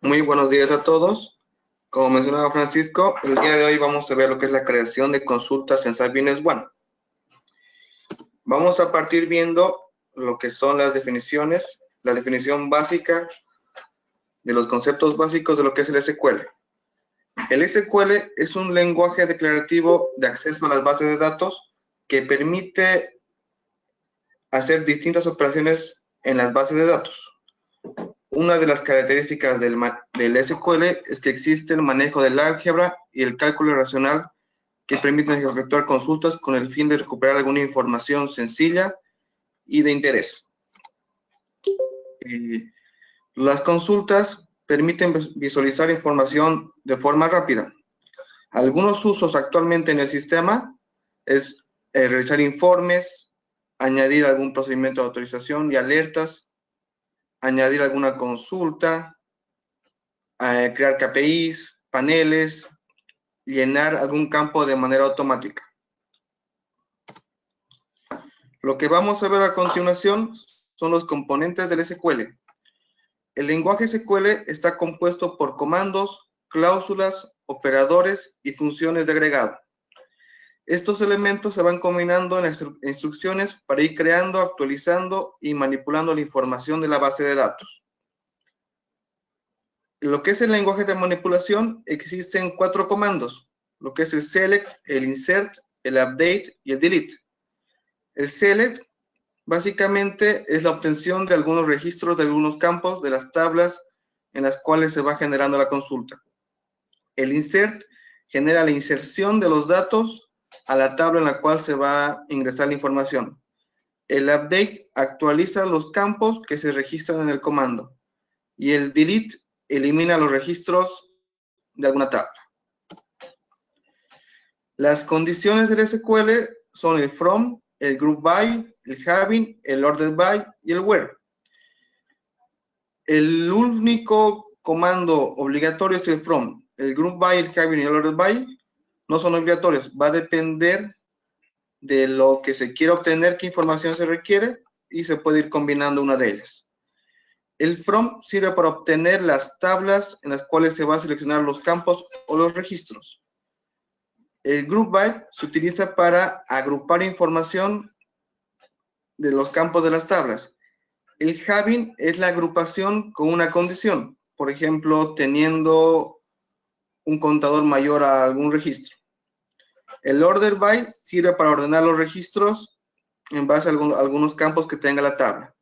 Muy buenos días a todos. Como mencionaba Francisco, el día de hoy vamos a ver lo que es la creación de consultas en SAP Business One. Vamos a partir viendo lo que son las definiciones, la definición básica de los conceptos básicos de lo que es el SQL. El SQL es un lenguaje declarativo de acceso a las bases de datos que permite hacer distintas operaciones en las bases de datos. Una de las características del SQL es que existe el manejo del álgebra y el cálculo racional que permiten efectuar consultas con el fin de recuperar alguna información sencilla y de interés. Las consultas permiten visualizar información de forma rápida. Algunos usos actualmente en el sistema es realizar informes, añadir algún procedimiento de autorización y alertas, añadir alguna consulta, crear KPIs, paneles, llenar algún campo de manera automática. Lo que vamos a ver a continuación son los componentes del SQL. El lenguaje SQL está compuesto por comandos, cláusulas, operadores y funciones de agregado. Estos elementos se van combinando en las instrucciones para ir creando, actualizando y manipulando la información de la base de datos. Lo que es el lenguaje de manipulación, existen 4 comandos, lo que es el select, el insert, el update y el delete. El select básicamente es la obtención de algunos registros de algunos campos de las tablas en las cuales se va generando la consulta. El insert genera la inserción de los datos a la tabla en la cual se va a ingresar la información. El update actualiza los campos que se registran en el comando. Y el delete elimina los registros de alguna tabla. Las condiciones del SQL son el from, el group by, el having, el ordered by y el where. El único comando obligatorio es el from. El group by, el having y el ordered by no son obligatorios. Va a depender de lo que se quiera obtener, qué información se requiere, y se puede ir combinando una de ellas. El from sirve para obtener las tablas en las cuales se va a seleccionar los campos o los registros. El group by se utiliza para agrupar información de los campos de las tablas. El having es la agrupación con una condición, por ejemplo, teniendo un contador mayor a algún registro. El order by sirve para ordenar los registros en base a algunos campos que tenga la tabla.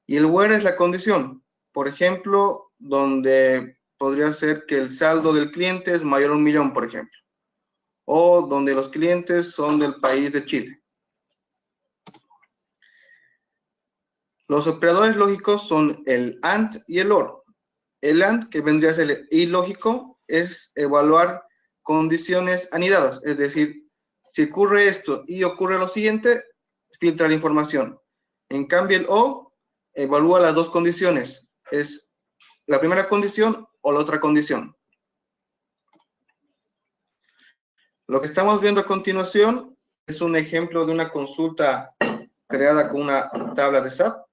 Y el where es la condición, por ejemplo, donde podría ser que el saldo del cliente es mayor a 1 millón, por ejemplo, o donde los clientes son del país de Chile. Los operadores lógicos son el AND y el OR. El AND, que vendría a ser el ilógico, es evaluar condiciones anidadas, es decir, si ocurre esto y ocurre lo siguiente, filtra la información. En cambio, el O evalúa las dos condiciones, es la primera condición o la otra condición. Lo que estamos viendo a continuación es un ejemplo de una consulta creada con una tabla de SAP,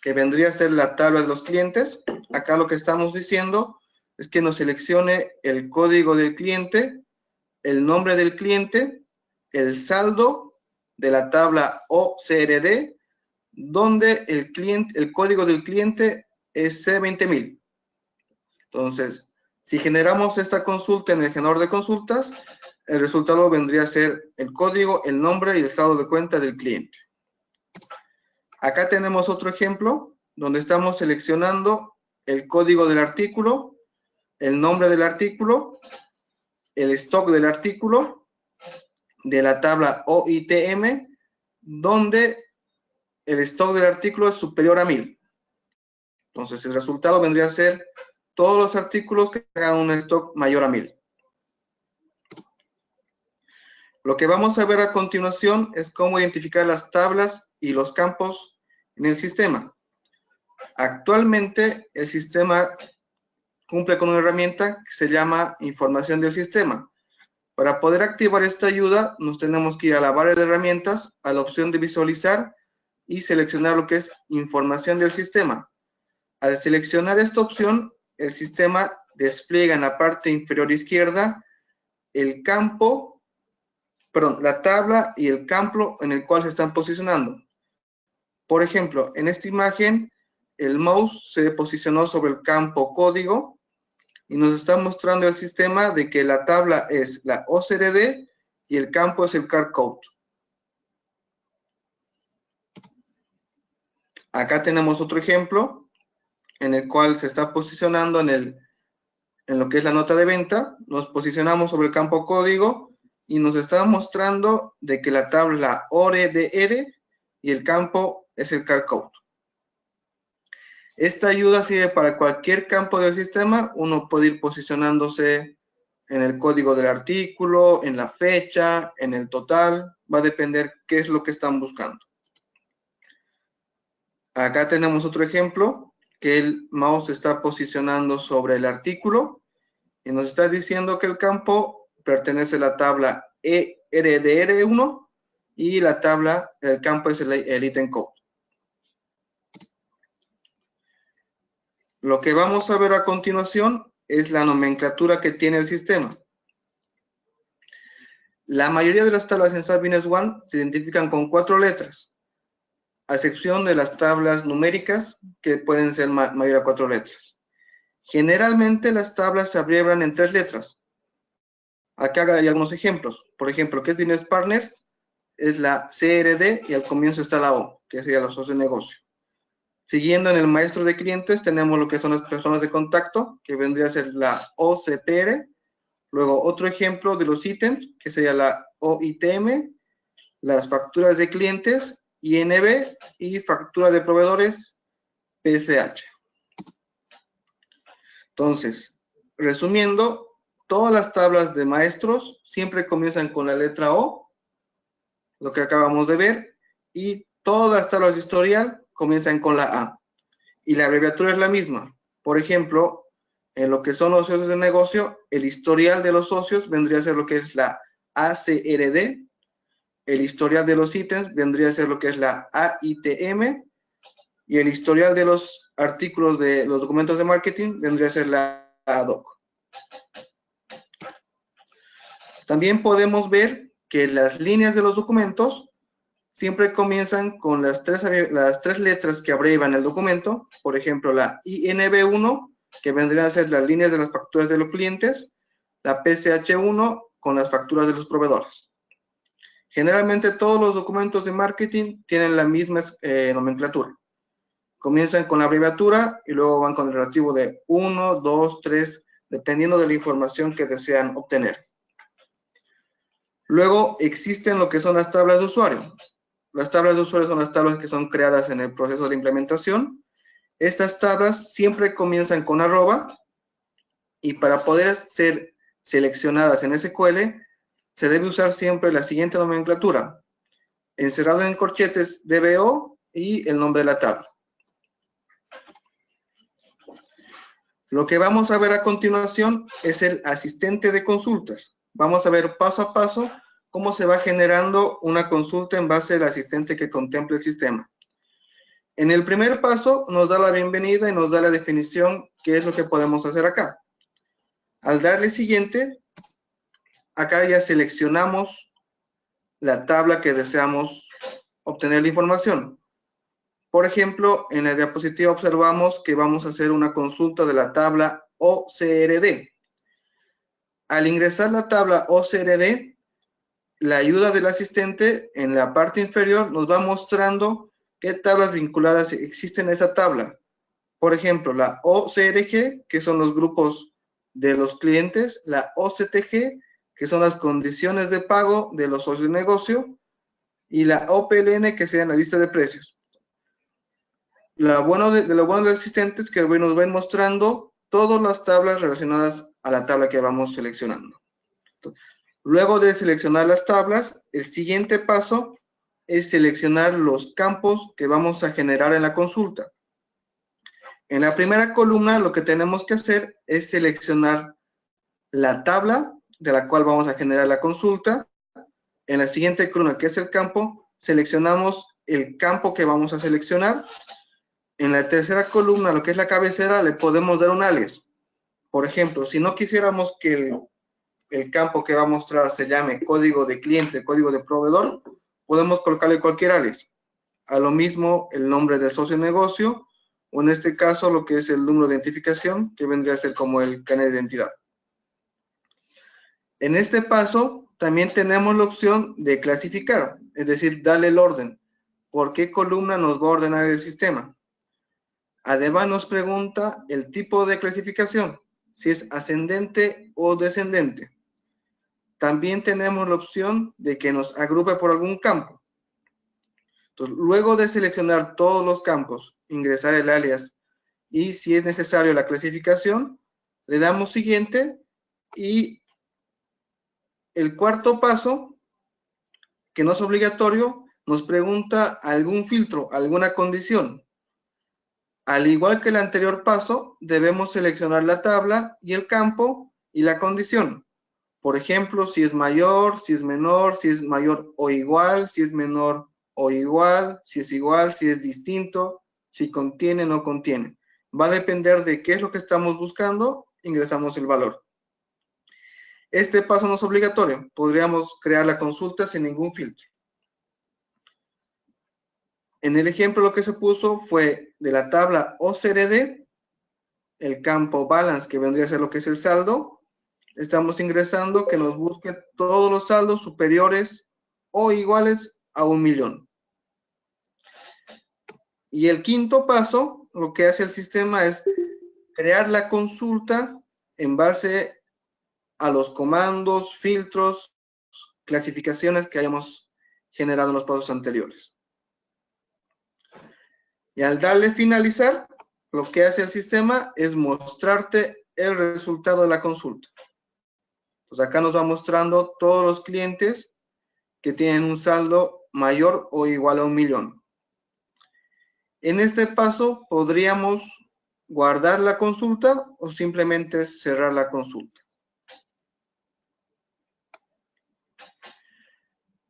que vendría a ser la tabla de los clientes. Acá lo que estamos diciendo es que nos seleccione el código del cliente, el nombre del cliente, el saldo de la tabla OCRD, donde el código del cliente es C20000. Entonces, si generamos esta consulta en el generador de consultas, el resultado vendría a ser el código, el nombre y el estado de cuenta del cliente. Acá tenemos otro ejemplo donde estamos seleccionando el código del artículo, el nombre del artículo, el stock del artículo, de la tabla OITM, donde el stock del artículo es superior a 1000. Entonces, el resultado vendría a ser todos los artículos que tengan un stock mayor a 1000. Lo que vamos a ver a continuación es cómo identificar las tablas y los campos en el sistema. Actualmente, el sistema cumple con una herramienta que se llama información del sistema. Para poder activar esta ayuda, nos tenemos que ir a la barra de herramientas, a la opción de visualizar y seleccionar lo que es información del sistema. Al seleccionar esta opción, el sistema despliega en la parte inferior izquierda el campo, perdón, la tabla y el campo en el cual se están posicionando. Por ejemplo, en esta imagen, el mouse se posicionó sobre el campo código y nos está mostrando el sistema de que la tabla es la OCRD y el campo es el car code. Acá tenemos otro ejemplo en el cual se está posicionando en lo que es la nota de venta. Nos posicionamos sobre el campo código y nos está mostrando de que la tabla ORDR y el campo es el car code. Esta ayuda sirve para cualquier campo del sistema. Uno puede ir posicionándose en el código del artículo, en la fecha, en el total. Va a depender qué es lo que están buscando. Acá tenemos otro ejemplo, que el mouse está posicionando sobre el artículo y nos está diciendo que el campo pertenece a la tabla ERDR1 y el campo es el item code. Lo que vamos a ver a continuación es la nomenclatura que tiene el sistema. La mayoría de las tablas en SAP Business One se identifican con 4 letras, a excepción de las tablas numéricas, que pueden ser mayor a 4 letras. Generalmente las tablas se abrevian en 3 letras. Acá hay algunos ejemplos. Por ejemplo, ¿qué es Business Partners? Es la CRD y al comienzo está la O, que sería los socios de negocio. Siguiendo en el maestro de clientes, tenemos lo que son las personas de contacto, que vendría a ser la OCPR. Luego, otro ejemplo de los ítems, que sería la OITM, las facturas de clientes, INB, y factura de proveedores, PSH. Entonces, resumiendo, todas las tablas de maestros siempre comienzan con la letra O, lo que acabamos de ver, y todas las tablas de historial comienzan con la A. Y la abreviatura es la misma. Por ejemplo, en lo que son los socios de negocio, el historial de los socios vendría a ser lo que es la ACRD, el historial de los ítems vendría a ser lo que es la AITM, y el historial de los artículos de los documentos de marketing vendría a ser la ADOC. También podemos ver que las líneas de los documentos siempre comienzan con las tres letras que abrevian el documento. Por ejemplo, la INB1, que vendrían a ser las líneas de las facturas de los clientes, la PSH1 con las facturas de los proveedores. Generalmente todos los documentos de marketing tienen la misma nomenclatura. Comienzan con la abreviatura y luego van con el relativo de 1, 2, 3, dependiendo de la información que desean obtener. Luego existen lo que son las tablas de usuario. Las tablas de usuario son las tablas que son creadas en el proceso de implementación. Estas tablas siempre comienzan con arroba y para poder ser seleccionadas en SQL se debe usar siempre la siguiente nomenclatura: encerrado en corchetes DBO y el nombre de la tabla. Lo que vamos a ver a continuación es el asistente de consultas. Vamos a ver paso a paso cómo se va generando una consulta en base al asistente que contempla el sistema. En el primer paso nos da la bienvenida y nos da la definición qué es lo que podemos hacer acá. Al darle siguiente, acá ya seleccionamos la tabla que deseamos obtener la información. Por ejemplo, en la diapositiva observamos que vamos a hacer una consulta de la tabla OCRD. Al ingresar la tabla OCRD, la ayuda del asistente en la parte inferior nos va mostrando qué tablas vinculadas existen a esa tabla. Por ejemplo, la OCRG, que son los grupos de los clientes, la OCTG, que son las condiciones de pago de los socios de negocio, y la OPLN, que sería la lista de precios. Lo bueno del asistente es que nos va mostrando todas las tablas relacionadas a la tabla que vamos seleccionando. Luego de seleccionar las tablas, el siguiente paso es seleccionar los campos que vamos a generar en la consulta. En la primera columna lo que tenemos que hacer es seleccionar la tabla de la cual vamos a generar la consulta. En la siguiente columna, que es el campo, seleccionamos el campo que vamos a seleccionar. En la tercera columna, lo que es la cabecera, le podemos dar un alias. Por ejemplo, si no quisiéramos que el campo que va a mostrar se llame código de cliente, código de proveedor, podemos colocarle cualquier alias. A lo mismo el nombre del socio de negocio, o en este caso lo que es el número de identificación, que vendría a ser como el carnet de identidad. En este paso también tenemos la opción de clasificar, es decir, darle el orden. ¿Por qué columna nos va a ordenar el sistema? Además nos pregunta el tipo de clasificación, si es ascendente o descendente. También tenemos la opción de que nos agrupe por algún campo. Entonces, luego de seleccionar todos los campos, ingresar el alias y si es necesario la clasificación, le damos siguiente y el cuarto paso, que no es obligatorio, nos pregunta algún filtro, alguna condición. Al igual que el anterior paso, debemos seleccionar la tabla y el campo y la condición. Por ejemplo, si es mayor, si es menor, si es mayor o igual, si es menor o igual, si es distinto, si contiene o no contiene. Va a depender de qué es lo que estamos buscando, ingresamos el valor. Este paso no es obligatorio, podríamos crear la consulta sin ningún filtro. En el ejemplo lo que se puso fue de la tabla OCRD, el campo balance, que vendría a ser lo que es el saldo. Estamos ingresando que nos busque todos los saldos superiores o iguales a 1.000.000. Y el quinto paso, lo que hace el sistema es crear la consulta en base a los comandos, filtros, clasificaciones que hayamos generado en los pasos anteriores. Y al darle finalizar, lo que hace el sistema es mostrarte el resultado de la consulta. Pues acá nos va mostrando todos los clientes que tienen un saldo mayor o igual a 1.000.000. En este paso podríamos guardar la consulta o simplemente cerrar la consulta.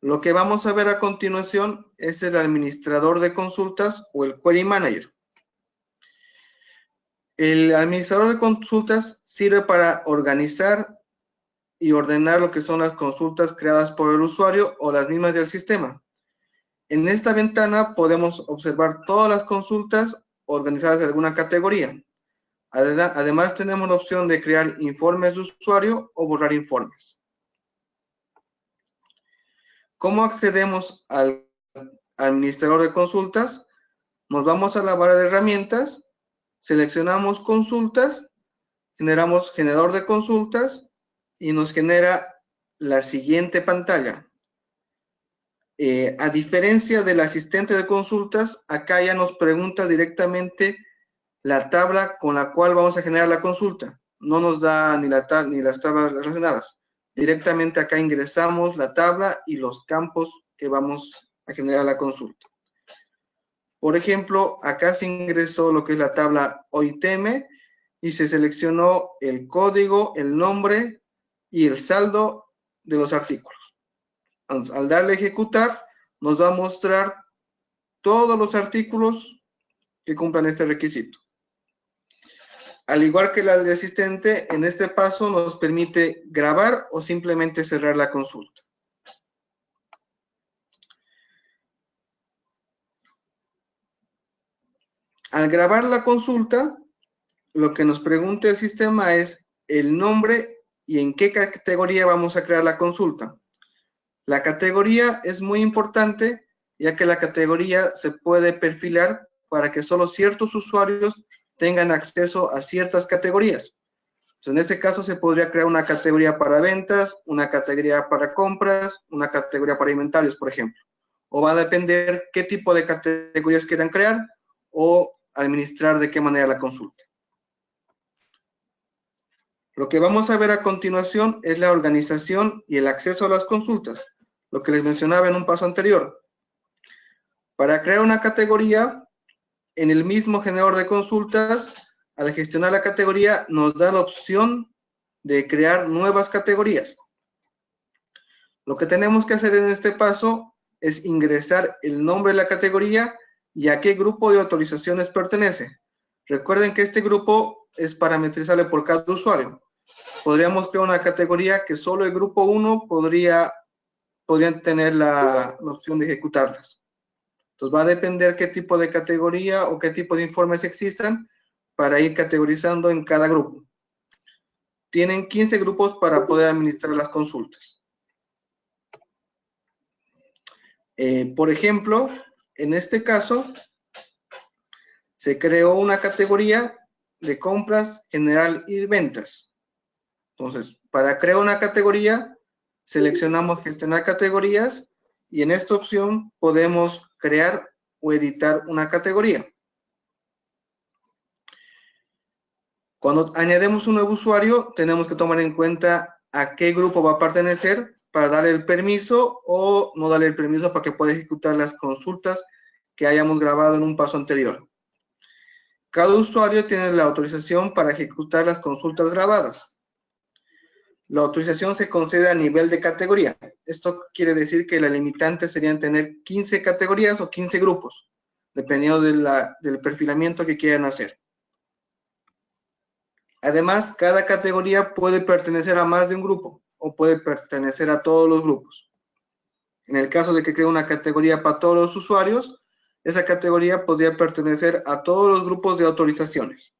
Lo que vamos a ver a continuación es el administrador de consultas o el Query Manager. El administrador de consultas sirve para organizar y ordenar lo que son las consultas creadas por el usuario o las mismas del sistema. En esta ventana podemos observar todas las consultas organizadas en alguna categoría. Además tenemos la opción de crear informes de usuario o borrar informes. ¿Cómo accedemos al administrador de consultas? Nos vamos a la barra de herramientas, seleccionamos consultas, generamos generador de consultas y nos genera la siguiente pantalla. A diferencia del asistente de consultas, acá ya nos pregunta directamente la tabla con la cual vamos a generar la consulta. No nos da ni las tablas relacionadas. Directamente acá ingresamos la tabla y los campos que vamos a generar la consulta. Por ejemplo, acá se ingresó lo que es la tabla OITM y se seleccionó el código, el nombre y el saldo de los artículos. Al darle a ejecutar, nos va a mostrar todos los artículos que cumplan este requisito. Al igual que la del asistente, en este paso nos permite grabar o simplemente cerrar la consulta. Al grabar la consulta, lo que nos pregunta el sistema es el nombre y en qué categoría vamos a crear la consulta. La categoría es muy importante, ya que la categoría se puede perfilar para que solo ciertos usuarios tengan acceso a ciertas categorías. Entonces, en este caso se podría crear una categoría para ventas, una categoría para compras, una categoría para inventarios, por ejemplo. O va a depender qué tipo de categorías quieran crear o administrar de qué manera la consulta. Lo que vamos a ver a continuación es la organización y el acceso a las consultas, lo que les mencionaba en un paso anterior. Para crear una categoría, en el mismo generador de consultas, al gestionar la categoría, nos da la opción de crear nuevas categorías. Lo que tenemos que hacer en este paso es ingresar el nombre de la categoría y a qué grupo de autorizaciones pertenece. Recuerden que este grupo es parametrizable por cada usuario. Podríamos crear una categoría que solo el grupo 1 podrían tener la opción de ejecutarlas. Entonces va a depender qué tipo de categoría o qué tipo de informes existan para ir categorizando en cada grupo. Tienen 15 grupos para poder administrar las consultas. Por ejemplo, en este caso, se creó una categoría de compras, general y ventas. Entonces, para crear una categoría, seleccionamos gestionar categorías y en esta opción podemos crear o editar una categoría. Cuando añadimos un nuevo usuario, tenemos que tomar en cuenta a qué grupo va a pertenecer para darle el permiso o no darle el permiso para que pueda ejecutar las consultas que hayamos grabado en un paso anterior. Cada usuario tiene la autorización para ejecutar las consultas grabadas. La autorización se concede a nivel de categoría. Esto quiere decir que la limitante sería tener 15 categorías o 15 grupos, dependiendo del perfilamiento que quieran hacer. Además, cada categoría puede pertenecer a más de un grupo o puede pertenecer a todos los grupos. En el caso de que cree una categoría para todos los usuarios, esa categoría podría pertenecer a todos los grupos de autorizaciones.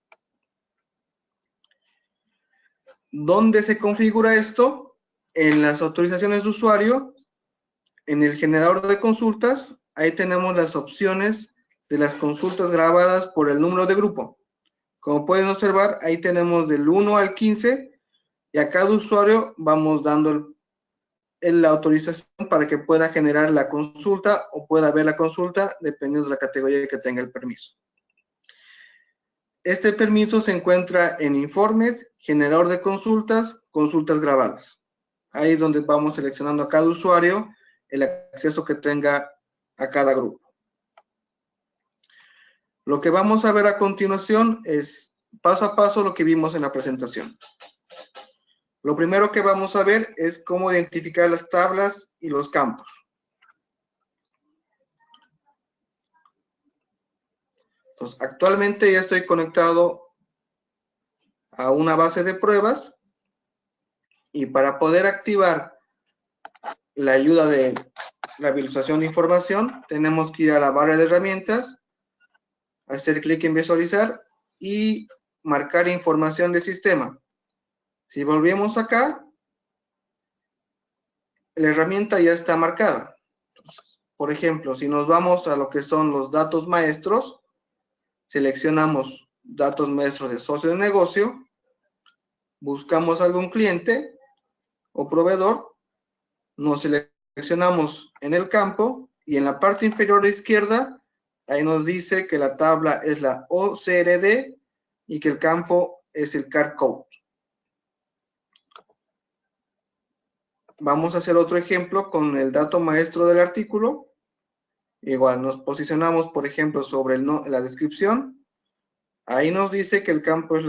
¿Dónde se configura esto? En las autorizaciones de usuario, en el generador de consultas, ahí tenemos las opciones de las consultas grabadas por el número de grupo. Como pueden observar, ahí tenemos del 1 al 15 y a cada usuario vamos dando la autorización para que pueda generar la consulta o pueda ver la consulta dependiendo de la categoría que tenga el permiso. Este permiso se encuentra en informes, generador de consultas, consultas grabadas. Ahí es donde vamos seleccionando a cada usuario el acceso que tenga a cada grupo. Lo que vamos a ver a continuación es paso a paso lo que vimos en la presentación. Lo primero que vamos a ver es cómo identificar las tablas y los campos. Entonces, actualmente ya estoy conectado a una base de pruebas y para poder activar la ayuda de la visualización de información, tenemos que ir a la barra de herramientas, hacer clic en visualizar y marcar información de sistema. Si volvemos acá, la herramienta ya está marcada. Entonces, por ejemplo, si nos vamos a lo que son los datos maestros, seleccionamos datos maestros de socio de negocio, buscamos algún cliente o proveedor, nos seleccionamos en el campo y en la parte inferior izquierda, ahí nos dice que la tabla es la OCRD y que el campo es el CAR Code. Vamos a hacer otro ejemplo con el dato maestro del artículo. Igual nos posicionamos, por ejemplo, sobre la descripción. Ahí nos dice que el campo es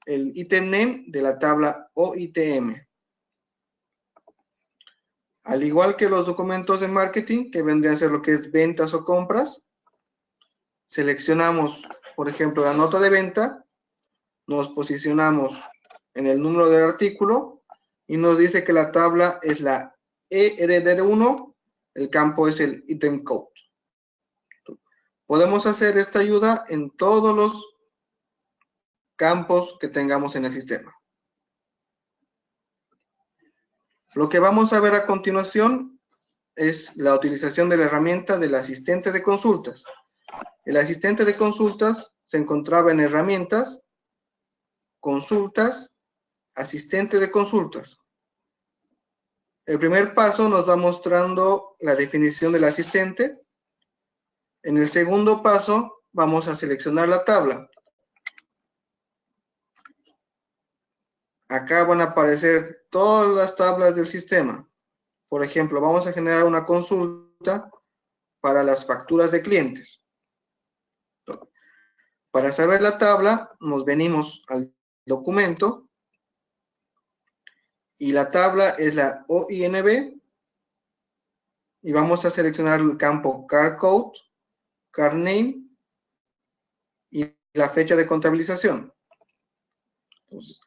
el item name de la tabla OITM. Al igual que los documentos de marketing, que vendrían a ser lo que es ventas o compras, seleccionamos, por ejemplo, la nota de venta, nos posicionamos en el número del artículo y nos dice que la tabla es la ERD1, el campo es el item code. Podemos hacer esta ayuda en todos los campos que tengamos en el sistema. Lo que vamos a ver a continuación es la utilización de la herramienta del asistente de consultas. El asistente de consultas se encontraba en herramientas, consultas, asistente de consultas. El primer paso nos va mostrando la definición del asistente. En el segundo paso vamos a seleccionar la tabla. Acá van a aparecer todas las tablas del sistema. Por ejemplo, vamos a generar una consulta para las facturas de clientes. Para saber la tabla, nos venimos al documento y la tabla es la OINB y vamos a seleccionar el campo CAR Code, card name y la fecha de contabilización. Entonces,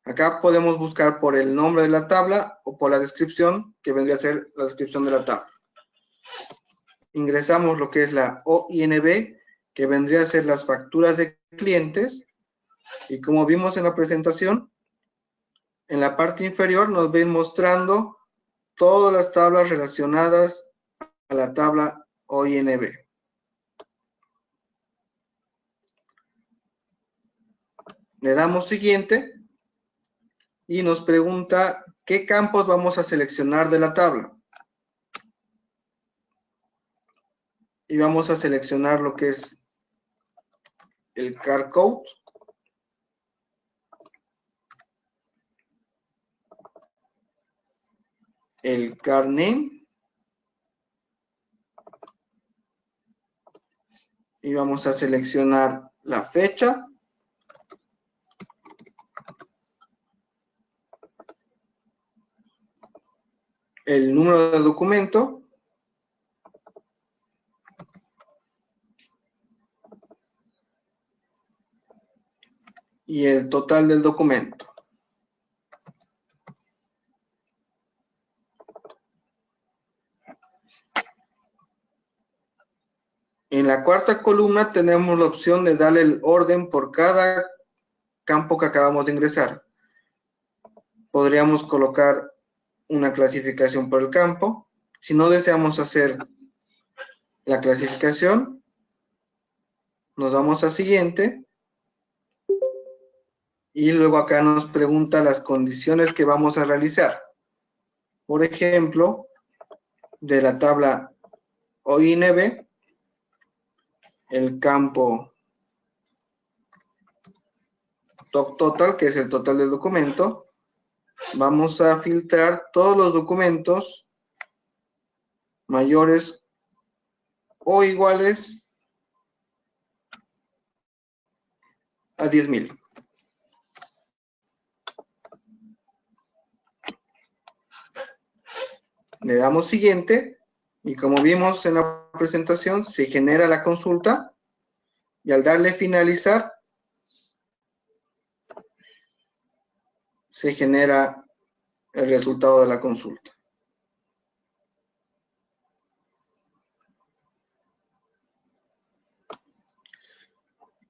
acá podemos buscar por el nombre de la tabla o por la descripción, que vendría a ser la descripción de la tabla. Ingresamos lo que es la OINB, que vendría a ser las facturas de clientes. Y como vimos en la presentación, en la parte inferior nos ven mostrando todas las tablas relacionadas a la tabla OINB. Le damos siguiente y nos pregunta qué campos vamos a seleccionar de la tabla. Y vamos a seleccionar lo que es el card code, el card name y vamos a seleccionar la fecha, el número de documento y el total del documento. En la cuarta columna tenemos la opción de darle el orden por cada campo que acabamos de ingresar. Podríamos colocar una clasificación por el campo. Si no deseamos hacer la clasificación, nos vamos a siguiente. Y luego acá nos pregunta las condiciones que vamos a realizar. Por ejemplo, de la tabla OINB, el campo total, que es el total del documento, vamos a filtrar todos los documentos mayores o iguales a 10.000. Le damos siguiente y como vimos en la presentación, se genera la consulta y al darle finalizar, se genera el resultado de la consulta.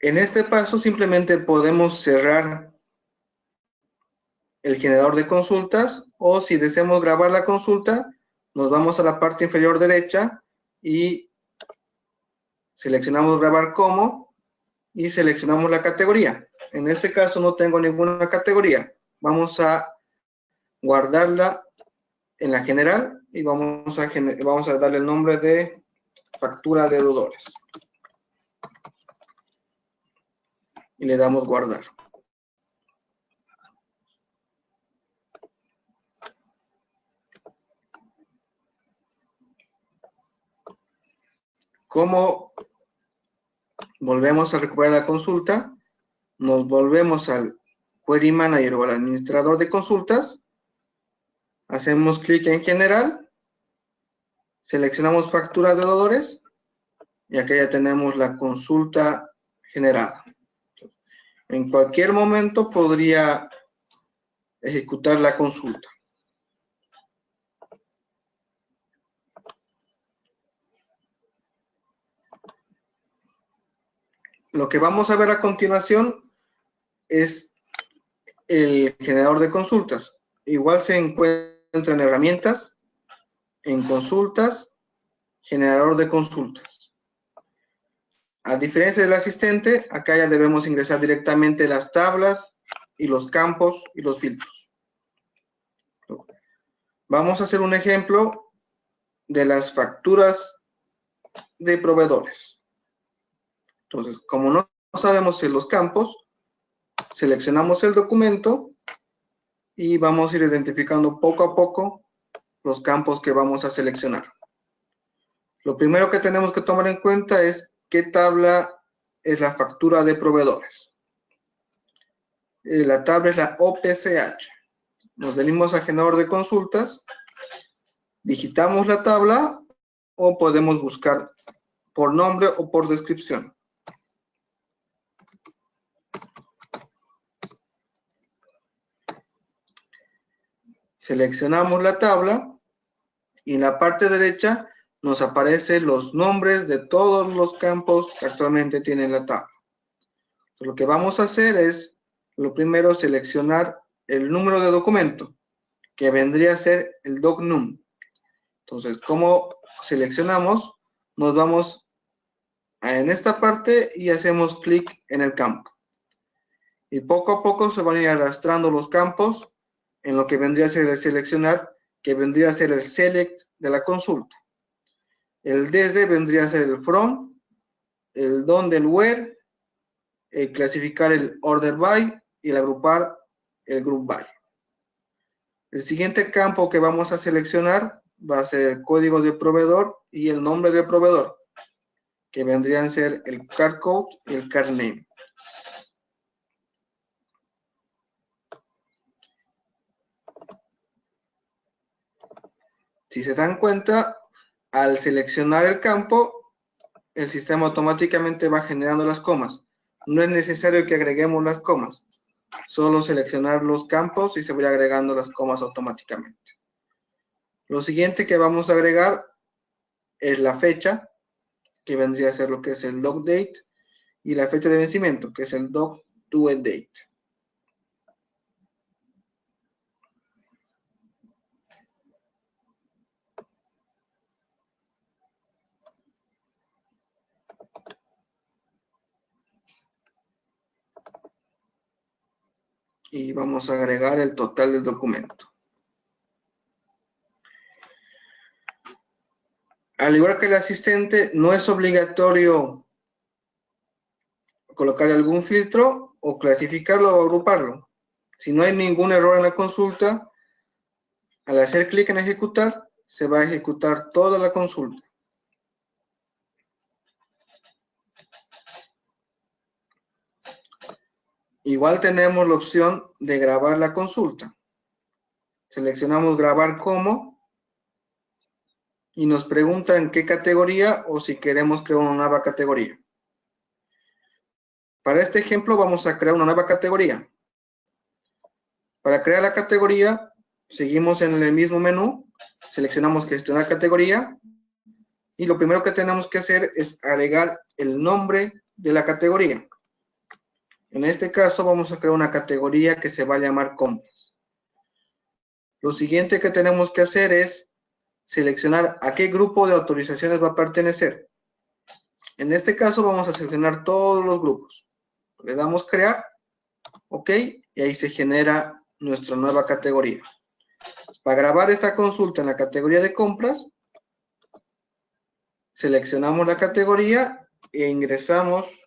En este paso simplemente podemos cerrar el generador de consultas o si deseamos grabar la consulta, nos vamos a la parte inferior derecha y seleccionamos grabar como y seleccionamos la categoría. En este caso no tengo ninguna categoría. Vamos a guardarla en la general y vamos a darle el nombre de factura de deudores. Y le damos guardar. ¿Cómo volvemos a recuperar la consulta? Nos volvemos al Query Manager o al administrador de consultas. Hacemos clic en general. Seleccionamos factura de deudores. Y acá ya tenemos la consulta generada. En cualquier momento podría ejecutar la consulta. Lo que vamos a ver a continuación es el generador de consultas. Igual se encuentra en herramientas, en consultas, generador de consultas. A diferencia del asistente, acá ya debemos ingresar directamente las tablas y los campos y los filtros. Vamos a hacer un ejemplo de las facturas de proveedores. Entonces, como no sabemos en los campos, seleccionamos el documento y vamos a ir identificando poco a poco los campos que vamos a seleccionar. Lo primero que tenemos que tomar en cuenta es qué tabla es la factura de proveedores. La tabla es la OPCH. Nos venimos al generador de consultas, digitamos la tabla o podemos buscar por nombre o por descripción. Seleccionamos la tabla y en la parte derecha nos aparecen los nombres de todos los campos que actualmente tiene la tabla. Entonces, lo que vamos a hacer es, lo primero, seleccionar el número de documento, que vendría a ser el docnum. Entonces, ¿cómo seleccionamos? Nos vamos en esta parte y hacemos clic en el campo. Y poco a poco se van a ir arrastrando los campos en lo que vendría a ser el seleccionar, que vendría a ser el select de la consulta. El desde vendría a ser el from, el dónde, el where, el clasificar el order by y el agrupar el group by. El siguiente campo que vamos a seleccionar va a ser el código del proveedor y el nombre del proveedor, que vendrían a ser el card code y el card name. Si se dan cuenta, al seleccionar el campo, el sistema automáticamente va generando las comas. No es necesario que agreguemos las comas. Solo seleccionar los campos y se van agregando las comas automáticamente. Lo siguiente que vamos a agregar es la fecha, que vendría a ser lo que es el doc date, y la fecha de vencimiento, que es el doc due date. Y vamos a agregar el total del documento. Al igual que el asistente, no es obligatorio colocar algún filtro o clasificarlo o agruparlo. Si no hay ningún error en la consulta, al hacer clic en ejecutar, se va a ejecutar toda la consulta. Igual tenemos la opción de grabar la consulta. Seleccionamos grabar como y nos pregunta en qué categoría o si queremos crear una nueva categoría. Para este ejemplo vamos a crear una nueva categoría. Para crear la categoría, seguimos en el mismo menú, seleccionamos gestionar categoría y lo primero que tenemos que hacer es agregar el nombre de la categoría. En este caso vamos a crear una categoría que se va a llamar compras. Lo siguiente que tenemos que hacer es seleccionar a qué grupo de autorizaciones va a pertenecer. En este caso vamos a seleccionar todos los grupos. Le damos crear, ok, y ahí se genera nuestra nueva categoría. Para grabar esta consulta en la categoría de compras, seleccionamos la categoría e ingresamos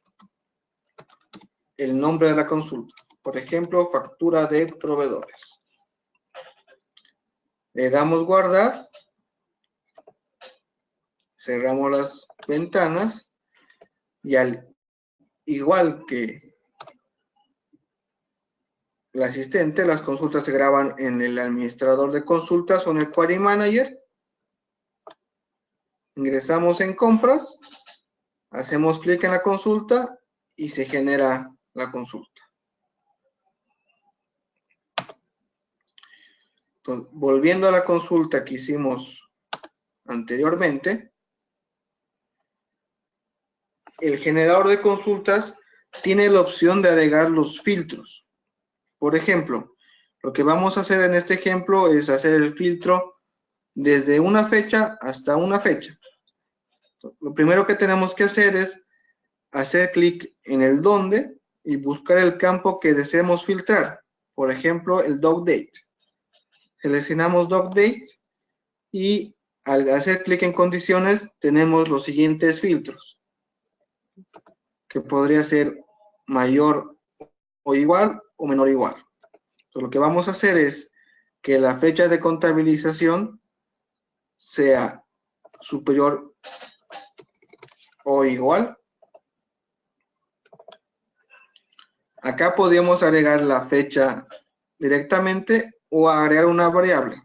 el nombre de la consulta. Por ejemplo, factura de proveedores. Le damos guardar. Cerramos las ventanas y al igual que el asistente, las consultas se graban en el administrador de consultas o en el Query Manager. Ingresamos en compras, hacemos clic en la consulta y se genera la consulta. Entonces, volviendo a la consulta que hicimos anteriormente, el generador de consultas tiene la opción de agregar los filtros. Por ejemplo, lo que vamos a hacer en este ejemplo es hacer el filtro desde una fecha hasta una fecha. Lo primero que tenemos que hacer es hacer clic en el dónde y buscar el campo que deseemos filtrar. Por ejemplo, el doc date. Seleccionamos doc date y al hacer clic en condiciones tenemos los siguientes filtros, que podría ser mayor o igual o menor o igual. Entonces, lo que vamos a hacer es que la fecha de contabilización sea superior o igual. Acá podemos agregar la fecha directamente o agregar una variable.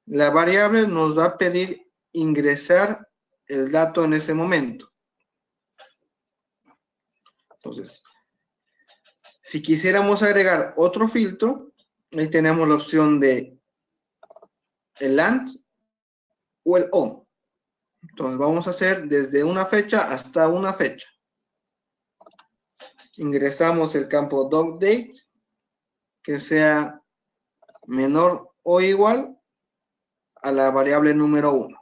La variable nos va a pedir ingresar el dato en ese momento. Entonces, si quisiéramos agregar otro filtro, ahí tenemos la opción de el AND o el O. Entonces vamos a hacer desde una fecha hasta una fecha. Ingresamos el campo DocDate, que sea menor o igual a la variable número 1.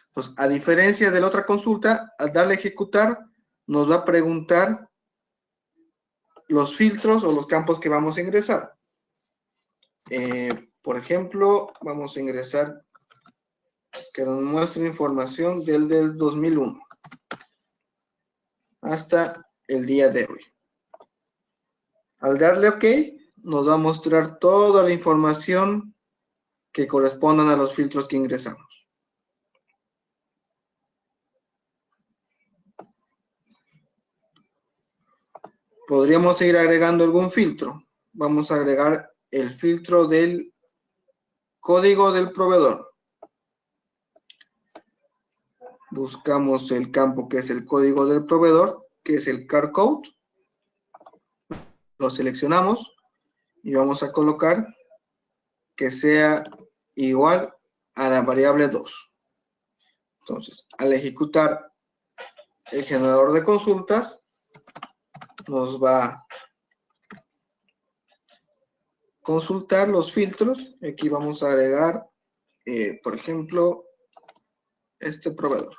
Entonces, a diferencia de la otra consulta, al darle a ejecutar, nos va a preguntar los filtros o los campos que vamos a ingresar. Por ejemplo, vamos a ingresar que nos muestre información del 2001 hasta el día de hoy. Al darle OK, nos va a mostrar toda la información que correspondan a los filtros que ingresamos. Podríamos seguir agregando algún filtro. Vamos a agregar el filtro del código del proveedor. Buscamos el campo que es el código del proveedor, que es el car code. Lo seleccionamos y vamos a colocar que sea igual a la variable 2. Entonces, al ejecutar el generador de consultas, nos va a consultar los filtros. Aquí vamos a agregar, por ejemplo, este proveedor.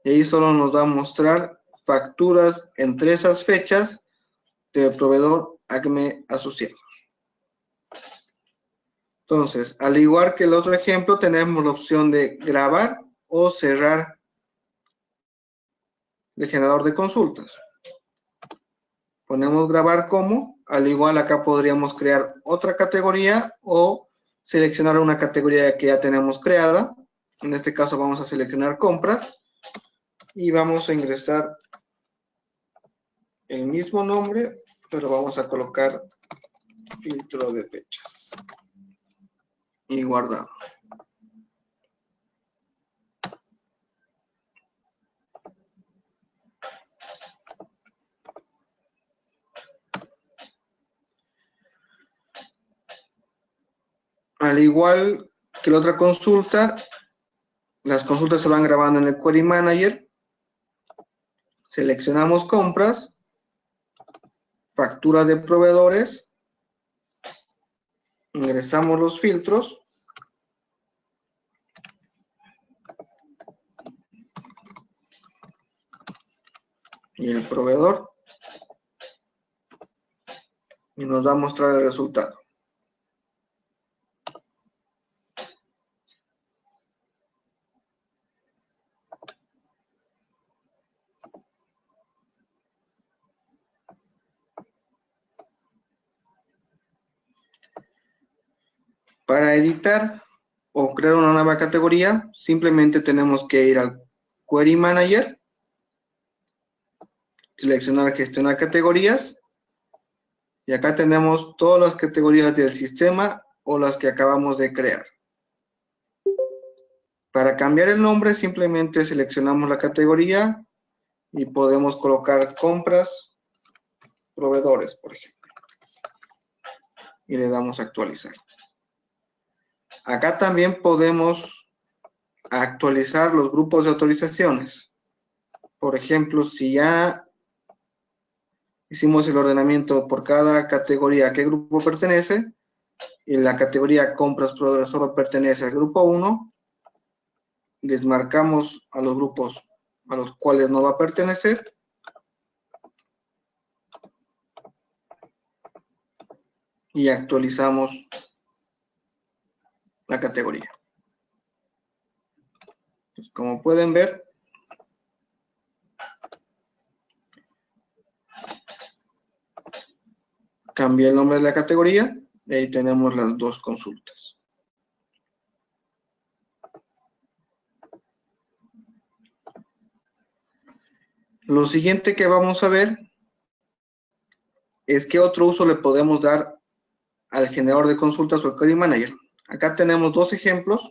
Y ahí solo nos va a mostrar facturas entre esas fechas del proveedor ACME Asociados. Entonces, al igual que el otro ejemplo, tenemos la opción de grabar o cerrar el generador de consultas. Ponemos grabar como, al igual acá podríamos crear otra categoría o seleccionar una categoría que ya tenemos creada. En este caso vamos a seleccionar compras y vamos a ingresar el mismo nombre, pero vamos a colocar filtro de fechas y guardamos. Al igual que la otra consulta, las consultas se van grabando en el Query Manager. Seleccionamos compras, factura de proveedores, ingresamos los filtros y el proveedor y nos va a mostrar el resultado. Para editar o crear una nueva categoría, simplemente tenemos que ir al Query Manager, seleccionar gestionar categorías, y acá tenemos todas las categorías del sistema o las que acabamos de crear. Para cambiar el nombre, simplemente seleccionamos la categoría y podemos colocar compras, proveedores, por ejemplo. Y le damos a actualizar. Acá también podemos actualizar los grupos de autorizaciones. Por ejemplo, si ya hicimos el ordenamiento por cada categoría a qué grupo pertenece, y la categoría compras proveedores solo pertenece al grupo 1, desmarcamos a los grupos a los cuales no va a pertenecer y actualizamos la categoría. Pues, como pueden ver, cambié el nombre de la categoría y ahí tenemos las dos consultas. Lo siguiente que vamos a ver es qué otro uso le podemos dar al generador de consultas o al Query Manager. Acá tenemos dos ejemplos.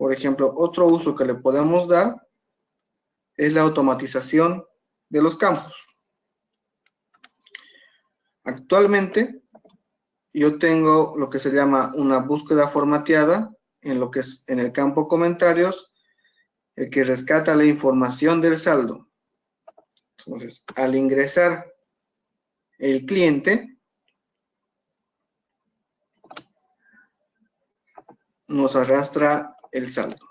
Por ejemplo, otro uso que le podemos dar es la automatización de los campos. Actualmente, yo tengo lo que se llama una búsqueda formateada en lo que es en el campo comentarios, el que rescata la información del saldo. Entonces, al ingresar el cliente, nos arrastra el saldo.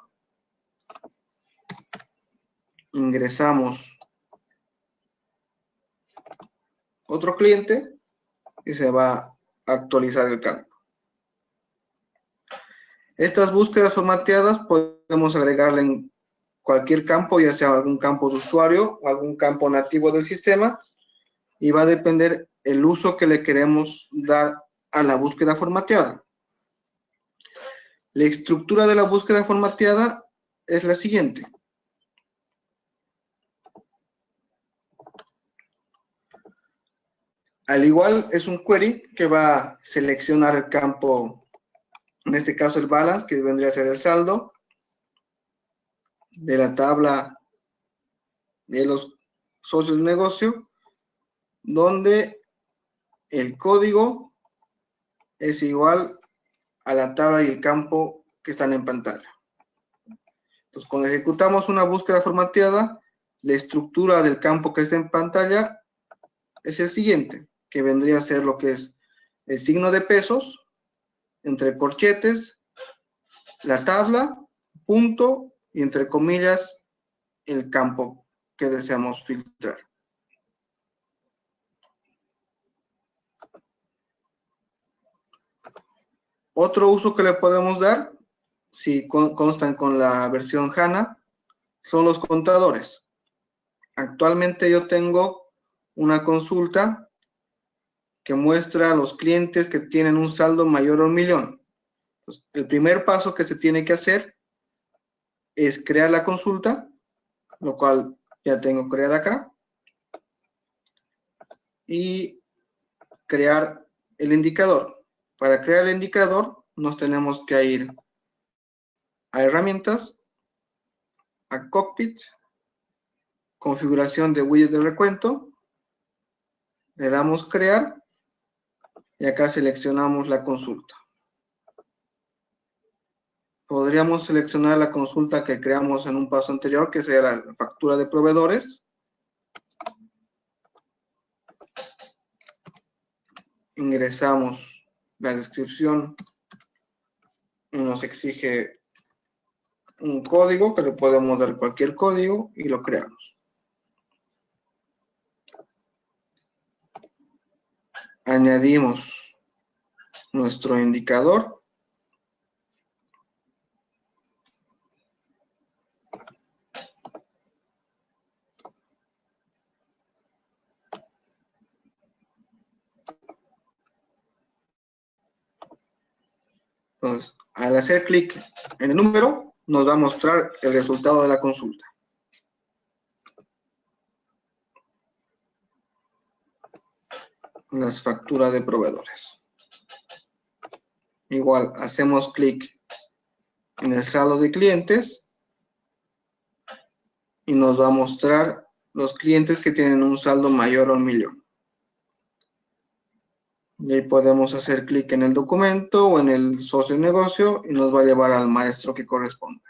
Ingresamos otro cliente y se va a actualizar el campo. Estas búsquedas formateadas podemos agregarle en cualquier campo, ya sea algún campo de usuario o algún campo nativo del sistema, y va a depender el uso que le queremos dar a la búsqueda formateada. La estructura de la búsqueda formateada es la siguiente. Al igual, es un query que va a seleccionar el campo, en este caso el balance, que vendría a ser el saldo de la tabla de los socios de negocio, donde el código es igual a la tabla y el campo que están en pantalla. Entonces, cuando ejecutamos una búsqueda formateada, la estructura del campo que está en pantalla es el siguiente, que vendría a ser lo que es el signo de pesos, entre corchetes, la tabla, punto, y entre comillas, el campo que deseamos filtrar. Otro uso que le podemos dar, si constan con la versión HANA, son los contadores. Actualmente yo tengo una consulta que muestra a los clientes que tienen un saldo mayor a 1.000.000. Entonces, el primer paso que se tiene que hacer es crear la consulta, lo cual ya tengo creada acá, y crear el indicador. Para crear el indicador nos tenemos que ir a herramientas, a cockpit, configuración de widget de recuento, le damos crear y acá seleccionamos la consulta. Podríamos seleccionar la consulta que creamos en un paso anterior, que sea la factura de proveedores. Ingresamos la descripción y nos exige un código, que le podemos dar cualquier código y lo creamos. Añadimos nuestro indicador. Entonces, al hacer clic en el número, nos va a mostrar el resultado de la consulta. Las facturas de proveedores. Igual, hacemos clic en el saldo de clientes y nos va a mostrar los clientes que tienen un saldo mayor a 1.000.000. Y ahí podemos hacer clic en el documento o en el socio de negocio y nos va a llevar al maestro que corresponda.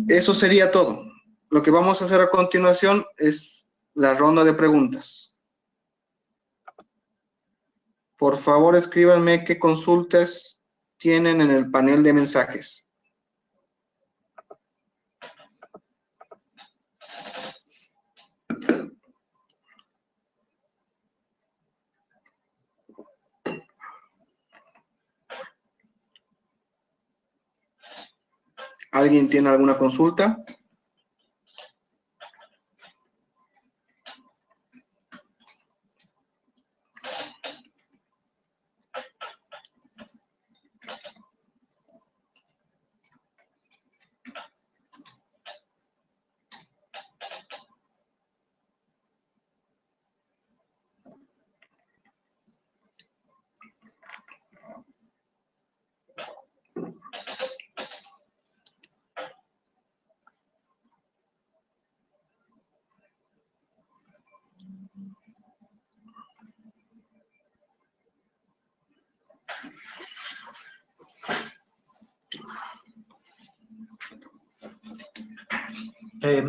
Eso sería todo. Lo que vamos a hacer a continuación es la ronda de preguntas. Por favor, escríbanme qué consultas tienen en el panel de mensajes. ¿Alguien tiene alguna consulta?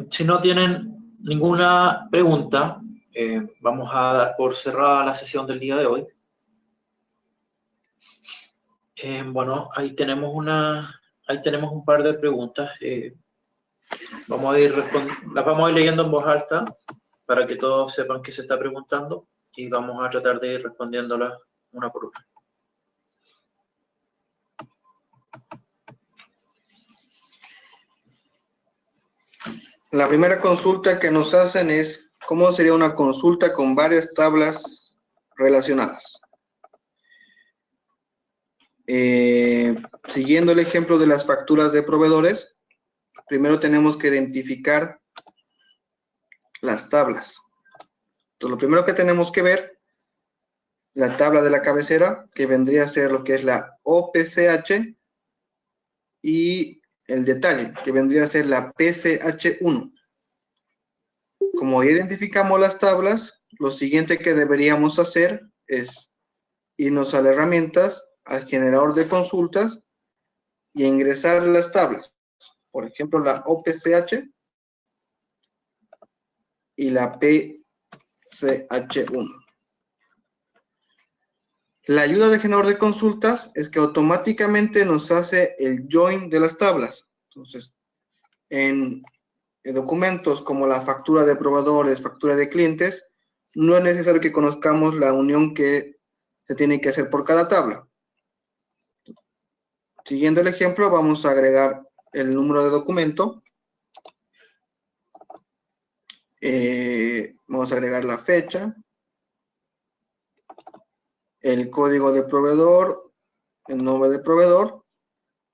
Si no tienen ninguna pregunta, vamos a dar por cerrada la sesión del día de hoy. Bueno, ahí tenemos un par de preguntas. Las vamos a ir leyendo en voz alta para que todos sepan qué se está preguntando y vamos a tratar de ir respondiéndolas una por una. La primera consulta que nos hacen es ¿cómo sería una consulta con varias tablas relacionadas? Siguiendo el ejemplo de las facturas de proveedores, primero tenemos que identificar las tablas. Entonces, lo primero que tenemos que ver, la tabla de la cabecera, que vendría a ser lo que es la OPCH, y el detalle, que vendría a ser la PCH1. Como ya identificamos las tablas, lo siguiente que deberíamos hacer es irnos a las herramientas, al generador de consultas y ingresar las tablas. Por ejemplo, la OPCH y la PCH1. La ayuda del generador de consultas es que automáticamente nos hace el join de las tablas. Entonces, en documentos como la factura de proveedores, factura de clientes, no es necesario que conozcamos la unión que se tiene que hacer por cada tabla. Siguiendo el ejemplo, vamos a agregar el número de documento. Vamos a agregar la fecha, el código de proveedor, el nombre del proveedor,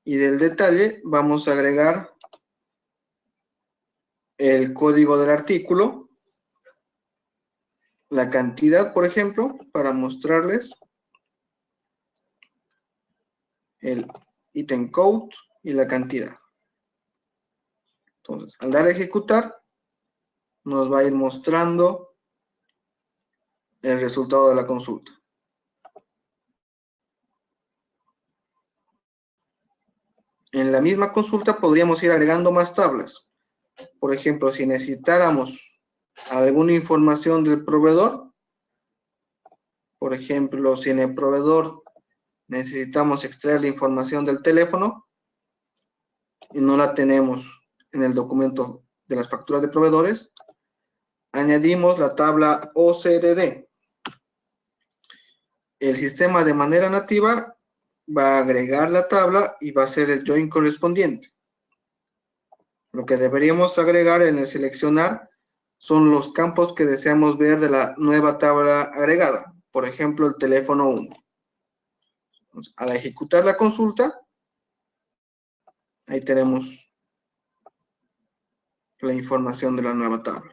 y del detalle vamos a agregar el código del artículo, la cantidad, por ejemplo, para mostrarles el item code y la cantidad. Entonces, al dar a ejecutar, nos va a ir mostrando el resultado de la consulta. En la misma consulta podríamos ir agregando más tablas. Por ejemplo, si necesitáramos alguna información del proveedor, por ejemplo, si en el proveedor necesitamos extraer la información del teléfono y no la tenemos en el documento de las facturas de proveedores, añadimos la tabla OCRD. El sistema de manera nativa va a agregar la tabla y va a hacer el join correspondiente. Lo que deberíamos agregar en el seleccionar son los campos que deseamos ver de la nueva tabla agregada. Por ejemplo, el teléfono 1. Entonces, al ejecutar la consulta, ahí tenemos la información de la nueva tabla.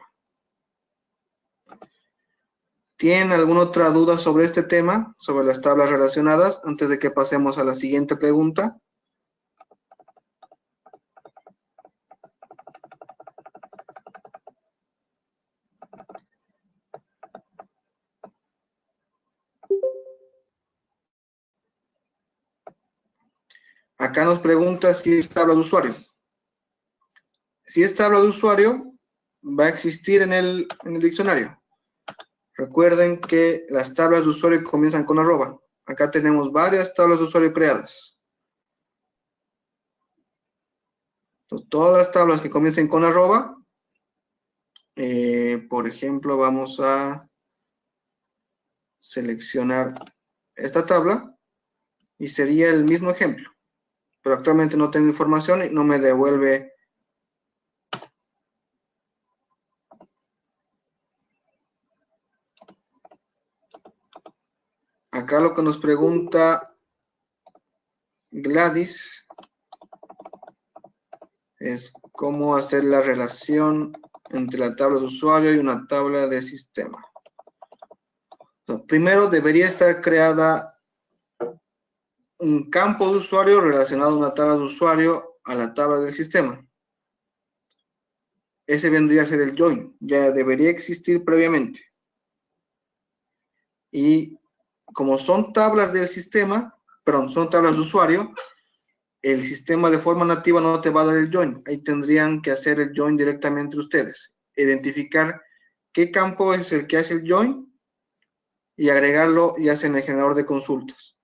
¿Tienen alguna otra duda sobre este tema, sobre las tablas relacionadas, antes de que pasemos a la siguiente pregunta? Acá nos pregunta si es tabla de usuario. Si es tabla de usuario, va a existir en el diccionario. Recuerden que las tablas de usuario comienzan con arroba. Acá tenemos varias tablas de usuario creadas. Entonces, todas las tablas que comiencen con arroba, por ejemplo, vamos a seleccionar esta tabla y sería el mismo ejemplo. Pero actualmente no tengo información y no me devuelve acá. Lo que nos pregunta Gladys es cómo hacer la relación entre la tabla de usuario y una tabla de sistema. Entonces, primero debería estar creada un campo de usuario relacionado a una tabla de usuario a la tabla del sistema. Ese vendría a ser el join, ya debería existir previamente. Y como son tablas del sistema, perdón, son tablas de usuario, el sistema de forma nativa no te va a dar el join. Ahí tendrían que hacer el join directamente ustedes. Identificar qué campo es el que hace el join y agregarlo ya sea en el generador de consultas.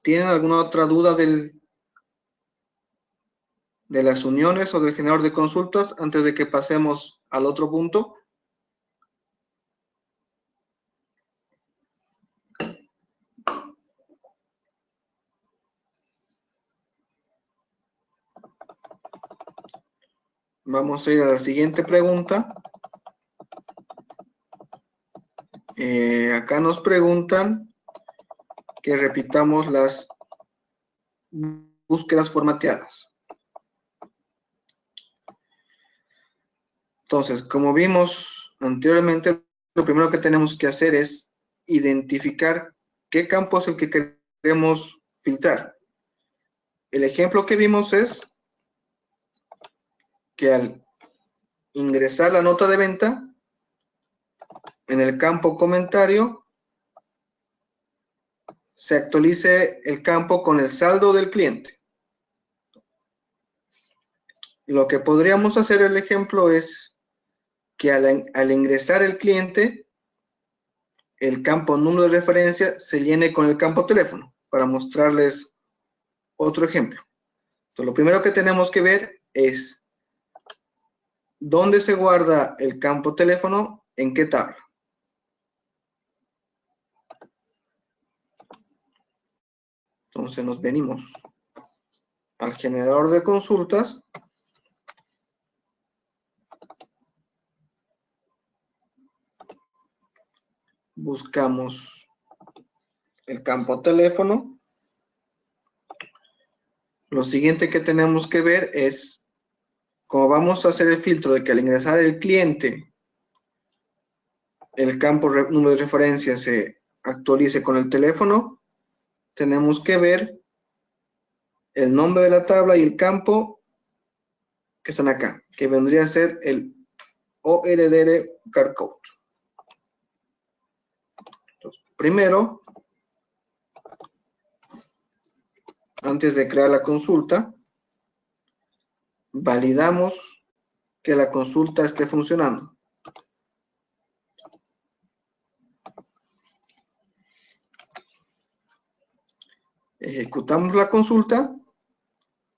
¿Tienen alguna otra duda de las uniones o del generador de consultas antes de que pasemos al otro punto? Vamos a ir a la siguiente pregunta. Acá nos preguntan que repitamos las búsquedas formateadas. Entonces, como vimos anteriormente, lo primero que tenemos que hacer es identificar qué campo es el que queremos filtrar. El ejemplo que vimos es que al ingresar la nota de venta, en el campo comentario, se actualice el campo con el saldo del cliente. Lo que podríamos hacer, el ejemplo, es que al ingresar el cliente, el campo número de referencia se llene con el campo teléfono, para mostrarles otro ejemplo. Entonces, lo primero que tenemos que ver es dónde se guarda el campo teléfono, en qué tabla. Entonces nos venimos al generador de consultas. Buscamos el campo teléfono. Lo siguiente que tenemos que ver es, como vamos a hacer el filtro de que al ingresar el cliente, el campo número de referencia se actualice con el teléfono, tenemos que ver el nombre de la tabla y el campo que están acá, que vendría a ser el ORDR Card Code. Entonces, primero, antes de crear la consulta, validamos que la consulta esté funcionando. Ejecutamos la consulta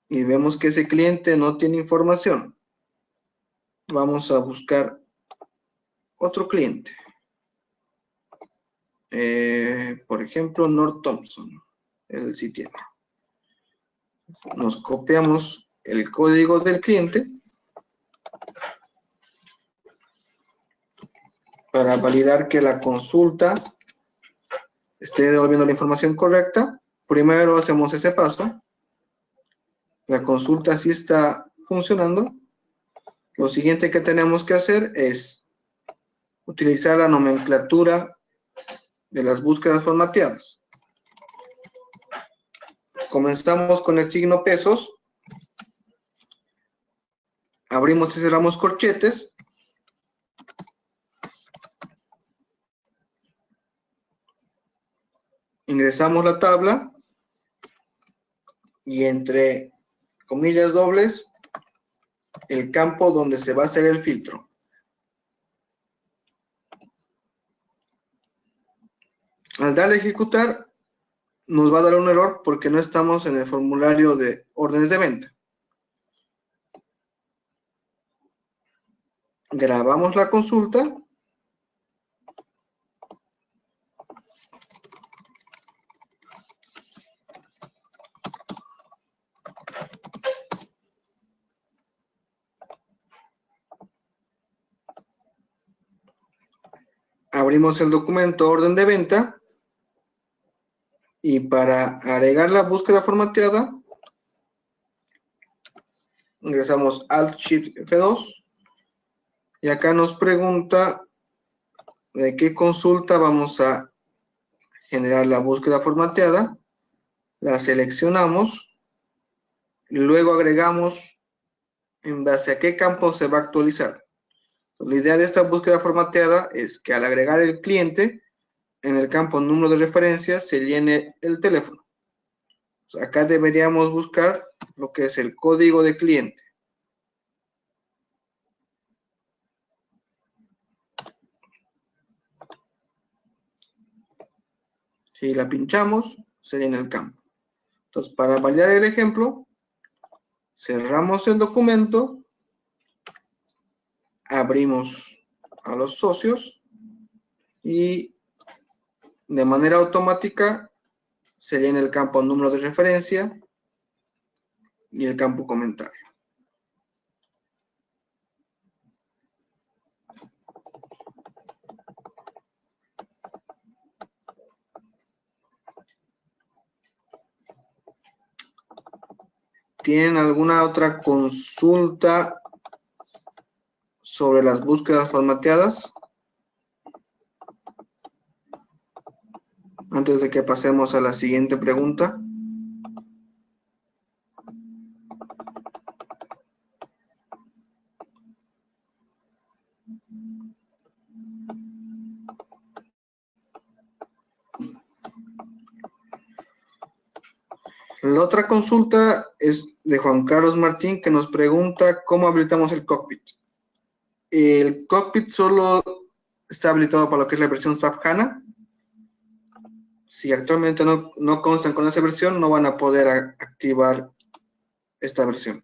y vemos que ese cliente no tiene información. Vamos a buscar otro cliente. Por ejemplo, North Thompson. Él sí tiene. Nos copiamos el código del cliente para validar que la consulta esté devolviendo la información correcta. Primero hacemos ese paso. La consulta sí está funcionando. Lo siguiente que tenemos que hacer es utilizar la nomenclatura de las búsquedas formateadas. Comenzamos con el signo pesos. Abrimos y cerramos corchetes. Ingresamos la tabla y entre comillas dobles el campo donde se va a hacer el filtro. Al darle a ejecutar nos va a dar un error porque no estamos en el formulario de órdenes de venta. Grabamos la consulta. Abrimos el documento orden de venta y para agregar la búsqueda formateada ingresamos Alt Shift F2 y acá nos pregunta de qué consulta vamos a generar la búsqueda formateada. La seleccionamos y luego agregamos en base a qué campo se va a actualizar. La idea de esta búsqueda formateada es que al agregar el cliente, en el campo número de referencia se llene el teléfono. Acá deberíamos buscar lo que es el código de cliente. Si la pinchamos, se llena el campo. Entonces, para validar el ejemplo, cerramos el documento, abrimos a los socios y de manera automática se llena el campo número de referencia y el campo comentario. ¿Tienen alguna otra consulta sobre las búsquedas formateadas? Antes de que pasemos a la siguiente pregunta. La otra consulta es de Juan Carlos Martín, que nos pregunta cómo habilitamos el cockpit. El cockpit solo está habilitado para lo que es la versión SAP HANA. Si actualmente no constan con esa versión, no van a poder activar esta versión.